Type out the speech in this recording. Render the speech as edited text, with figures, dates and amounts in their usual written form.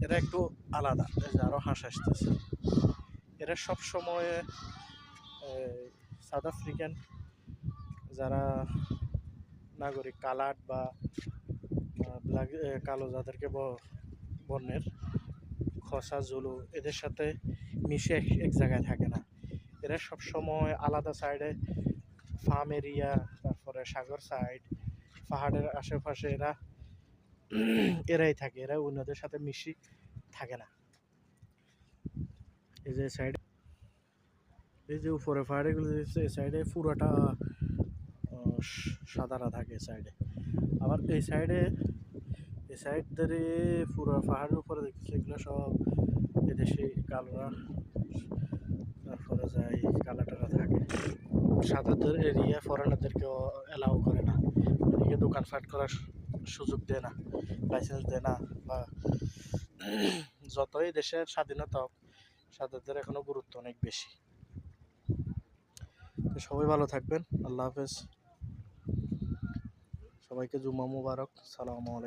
এরা একটু আলাদা, এই যে আরো হাঁস আসতেছে। এরা সব সময় সাউথ আফ্রিকান যারা নাগরিক কালার বা ব্ল্যাক, কালো যাদেরকে বর্ণের, খসা জুলু, এদের সাথে মিশে এক জায়গায় থাকে না। এরা সব সময় আলাদা সাইডে, ফার্ম এরিয়া, তারপরে সাগর সাইড, পাহাড়ের আশেপাশে এরাই থাকে। এরা অন্যদের সাথে মিশি থাকে না। এই যে সাইড, এই যে উপরে পাহাড়গুলো এই সাইডে পুরোটা সাদারা থাকে সাইডে। আবার এই সাইড ধরে পুরো পাহাড়ের উপরে দেখতেছি এগুলো সব এদেশি কালোরা, তারপরে যাই কালাটারা থাকে। সাদাদের এরিয়া ফরেনারদেরকেও অ্যালাউ করে না, এদিকে দোকানপাট করার সুযোগ দেয় না, লাইসেন্স দেয় না। বা যতই দেশের স্বাধীনতা হোক, সাদাদের এখনো গুরুত্ব অনেক বেশি। তো সবাই ভালো থাকবেন, আল্লাহ হাফেজ, সবাইকে জুম্মা মুবারক, সালামু আলাইকুম।